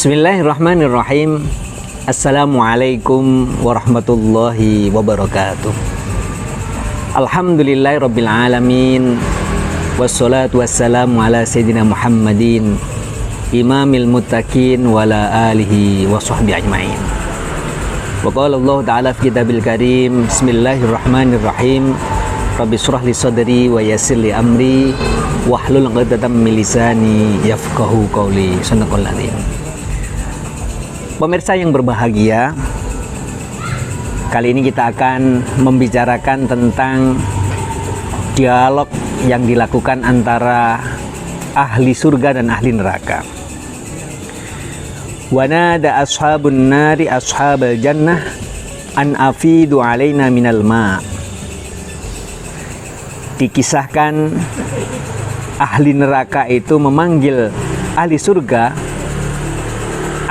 Bismillahirrahmanirrahim. Assalamualaikum warahmatullahi wabarakatuh. Alhamdulillahirabbil alamin. Wassalatu wassalamu ala sayyidina Muhammadin imamil muttaqin wa ala alihi wa sahbihi ajmain. Wa qala Allah ta'ala fi kitabil karim. Bismillahirrahmanirrahim. Rabbi shrah li sadri wa yassir li amri wahlul 'uqdatam min lisani yafqahu qawli. Shadaqallahul azim. Pemirsa yang berbahagia, kali ini kita akan membicarakan tentang dialog yang dilakukan antara ahli surga dan ahli neraka. Wa nada ashabun nari ashabal jannah an afidu alaina minal ma'. Dikisahkan ahli neraka itu memanggil ahli surga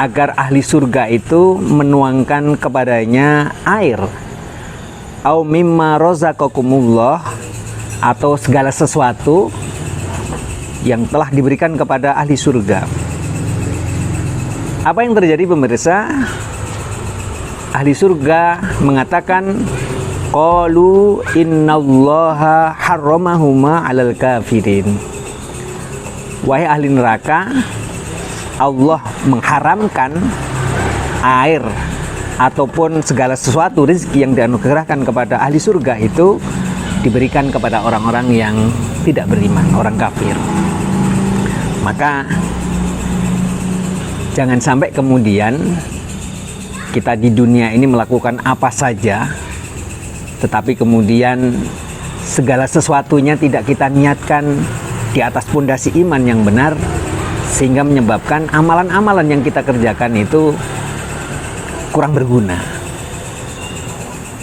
agar ahli surga itu menuangkan kepadanya air, au mimma razaqakumullah, atau segala sesuatu yang telah diberikan kepada ahli surga. Apa yang terjadi pemirsa? Ahli surga mengatakan, qalu innallaha harramahuma 'alal kafirin. Wahai ahli neraka, Allah mengharamkan air ataupun segala sesuatu rezeki yang dianugerahkan kepada ahli surga itu diberikan kepada orang-orang yang tidak beriman, orang kafir. Maka jangan sampai kemudian kita di dunia ini melakukan apa saja, tetapi kemudian segala sesuatunya tidak kita niatkan di atas pondasi iman yang benar, sehingga menyebabkan amalan-amalan yang kita kerjakan itu kurang berguna.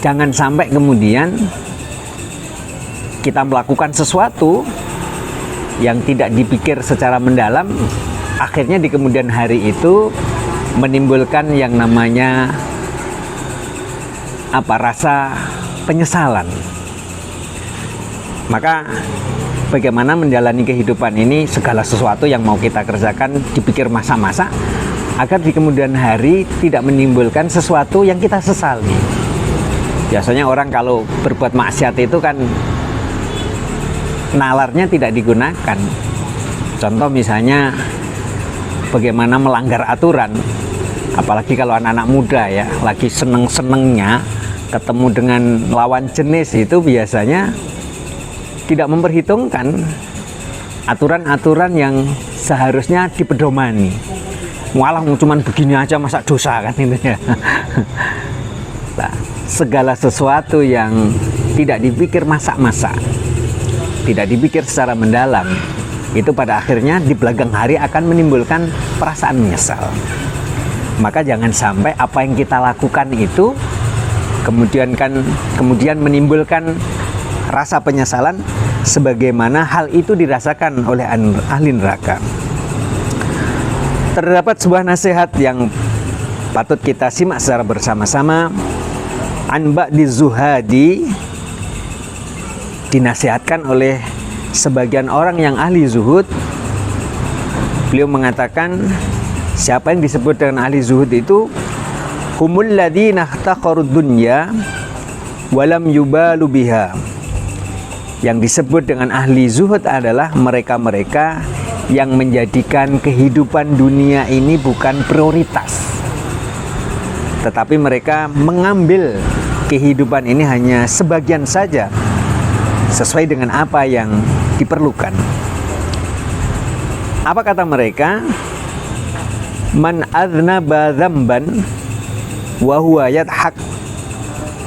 Jangan sampai kemudian kita melakukan sesuatu yang tidak dipikir secara mendalam, akhirnya di kemudian hari itu menimbulkan yang namanya rasa penyesalan. Maka bagaimana menjalani kehidupan ini, segala sesuatu yang mau kita kerjakan dipikir masa-masa agar di kemudian hari tidak menimbulkan sesuatu yang kita sesali. Biasanya orang kalau berbuat maksiat itu kan nalarnya tidak digunakan. Contoh misalnya bagaimana melanggar aturan, apalagi kalau anak-anak muda ya, lagi seneng-senengnya ketemu dengan lawan jenis itu biasanya tidak memperhitungkan aturan-aturan yang seharusnya dipedomani. Walah cuman begini aja masa dosa kan itu ya. Nah, segala sesuatu yang tidak dipikir masa-masa, tidak dipikir secara mendalam, itu pada akhirnya di belakang hari akan menimbulkan perasaan menyesal. Maka jangan sampai apa yang kita lakukan itu kemudian menimbulkan rasa penyesalan sebagaimana hal itu dirasakan oleh ahli neraka. Terdapat sebuah nasihat yang patut kita simak secara bersama-sama. An ba'di zuhadi, dinasihatkan oleh sebagian orang yang ahli zuhud. Beliau mengatakan, siapa yang disebut dengan ahli zuhud itu, humul ladzina ihtaqarud dunya walam yubalu biha. Yang disebut dengan ahli zuhud adalah mereka-mereka yang menjadikan kehidupan dunia ini bukan prioritas, tetapi mereka mengambil kehidupan ini hanya sebagian saja sesuai dengan apa yang diperlukan. Apa kata mereka? Man adznaba dzamban wa huwa yadhak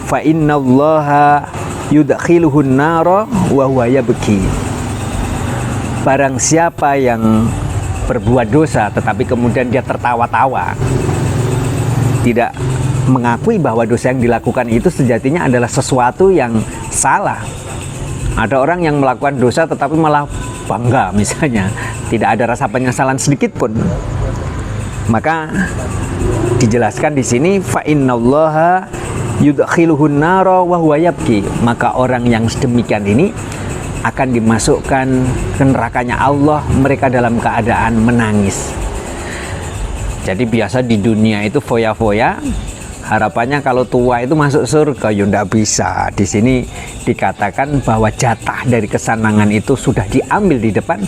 fa innallaha yudkhiluhun nara wa huwa yabki. Barang siapa yang berbuat dosa tetapi kemudian dia tertawa-tawa, tidak mengakui bahwa dosa yang dilakukan itu sejatinya adalah sesuatu yang salah. Ada orang yang melakukan dosa tetapi malah bangga misalnya, tidak ada rasa penyesalan sedikit pun. Maka dijelaskan di sini, fa innallaha yudkhiluhun nara wa huwa yabki. Maka orang yang sedemikian ini akan dimasukkan ke nerakanya Allah, mereka dalam keadaan menangis. Jadi biasa di dunia itu foya-foya, harapannya kalau tua itu masuk surga, ya ndak bisa. Di sini dikatakan bahwa jatah dari kesenangan itu sudah diambil di depan,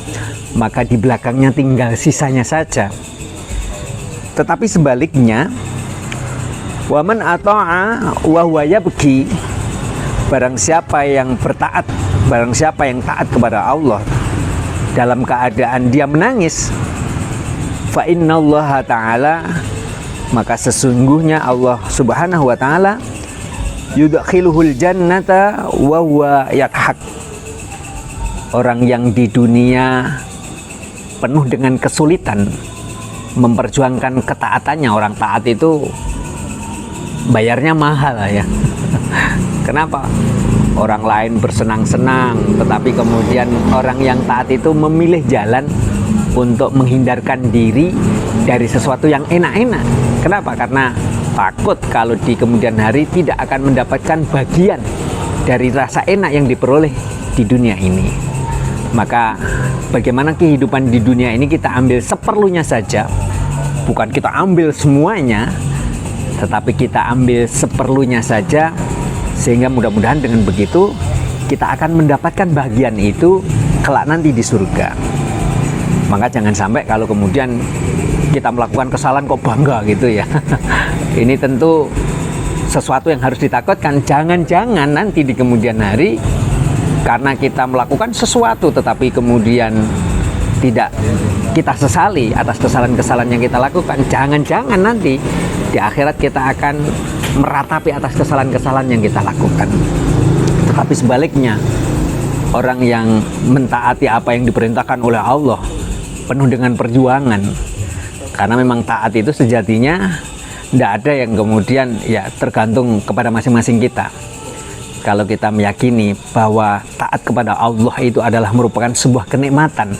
maka di belakangnya tinggal sisanya saja. Tetapi sebaliknya, waman ata'a wa huwa yabki, barang siapa yang bertaat, barang siapa yang taat kepada Allah dalam keadaan dia menangis, fa innallaha ta'ala, maka sesungguhnya Allah Subhanahu wa taala yudkhiluhul jannata wa huwa yadhak. Orang yang di dunia penuh dengan kesulitan memperjuangkan ketaatannya, orang taat itu bayarnya mahal ya. Kenapa? Orang lain bersenang-senang, tetapi kemudian orang yang taat itu memilih jalan untuk menghindarkan diri dari sesuatu yang enak-enak. Kenapa? Karena takut kalau di kemudian hari tidak akan mendapatkan bagian dari rasa enak yang diperoleh di dunia ini. Maka bagaimana kehidupan di dunia ini kita ambil seperlunya saja, bukan kita ambil semuanya, tetapi kita ambil seperlunya saja, sehingga mudah-mudahan dengan begitu kita akan mendapatkan bagian itu kelak nanti di surga. Maka jangan sampai kalau kemudian kita melakukan kesalahan kok bangga gitu ya. Ini tentu sesuatu yang harus ditakutkan. Jangan-jangan nanti di kemudian hari karena kita melakukan sesuatu tetapi kemudian tidak kita sesali atas kesalahan-kesalahan yang kita lakukan, jangan-jangan nanti di akhirat kita akan meratapi atas kesalahan-kesalahan yang kita lakukan. Tetapi sebaliknya, orang yang mentaati apa yang diperintahkan oleh Allah penuh dengan perjuangan, karena memang taat itu sejatinya tidak ada yang kemudian ya tergantung kepada masing-masing kita. Kalau kita meyakini bahwa taat kepada Allah itu adalah merupakan sebuah kenikmatan,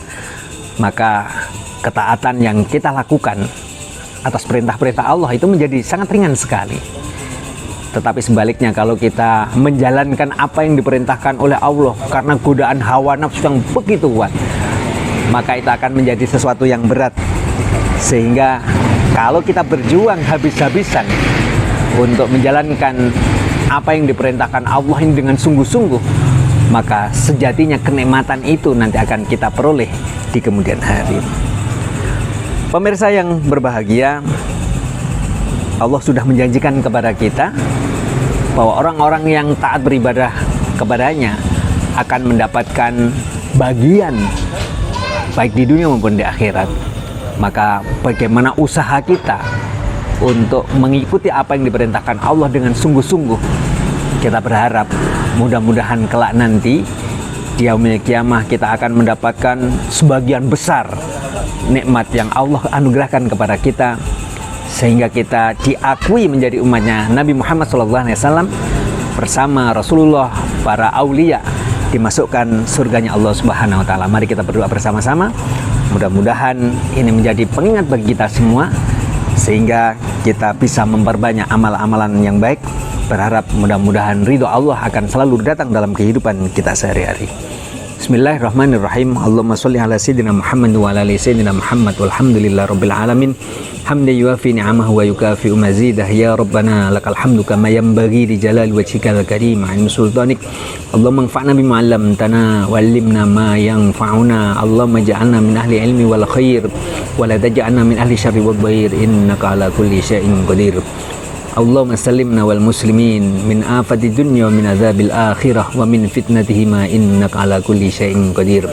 maka ketaatan yang kita lakukan atas perintah-perintah Allah itu menjadi sangat ringan sekali. Tetapi sebaliknya, kalau kita menjalankan apa yang diperintahkan oleh Allah karena godaan hawa nafsu yang begitu kuat, maka itu akan menjadi sesuatu yang berat. Sehingga kalau kita berjuang habis-habisan untuk menjalankan apa yang diperintahkan Allah ini dengan sungguh-sungguh, maka sejatinya kenikmatan itu nanti akan kita peroleh di kemudian hari. Pemirsa yang berbahagia, Allah sudah menjanjikan kepada kita bahwa orang-orang yang taat beribadah kepadanya akan mendapatkan bagian baik di dunia maupun di akhirat. Maka bagaimana usaha kita untuk mengikuti apa yang diperintahkan Allah dengan sungguh-sungguh. Kita berharap mudah-mudahan kelak nanti di yaumil kiamah kita akan mendapatkan sebagian besar nikmat yang Allah anugerahkan kepada kita, sehingga kita diakui menjadi umatnya Nabi Muhammad SAW bersama Rasulullah, para aulia, dimasukkan surganya Allah Subhanahu wa taala. Mari kita berdoa bersama-sama. Mudah-mudahan ini menjadi pengingat bagi kita semua, sehingga kita bisa memperbanyak amal-amalan yang baik. Berharap mudah-mudahan ridho Allah akan selalu datang dalam kehidupan kita sehari-hari. Bismillahirrahmanirrahim. Allahumma sholli ala sayyidina Muhammad wa ala ali sayyidina Muhammad walhamdulillahi rabbil alamin. Hamdan yuafi ni'amahu wa yukafi'u mazidah. Ya Rabbana lakal hamdu kama yanbaghi li jalali wajhikal karim 'azimi sultanik. Allahumma anfa'na bima 'allamtana wa 'allimna ma yanfa'una. Allahumma ij'alna min ahli ilmi wal khair wa la taj'alna min ahli syarri wad dhair, innaka ala kulli syai'in qadir. Allahumma sallimna wal muslimin min afati dunya wa min azabil akhirah wa min fitnatihima, innaka ala kulli syai'in qadir.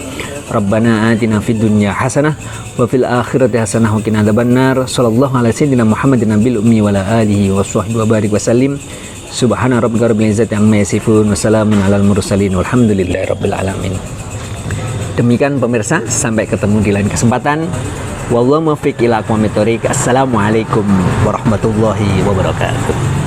Rabbana atina fid dunya hasanah wa fil akhirati hasanah wa qina adzabannar. Sallallahu ala sayyidina Muhammadin nabil ummi wa ala alihi wa sahbihi wa barik wa sallim. Subhana rabbika rabbil izzati amma yasifun wa salamun alal mursalin walhamdulillahi rabbil alamin. Demikian pemirsa, sampai ketemu di lain kesempatan. Wallahu muwaffiq ila aqwamit thoriq. Assalamualaikum warahmatullahi wabarakatuh.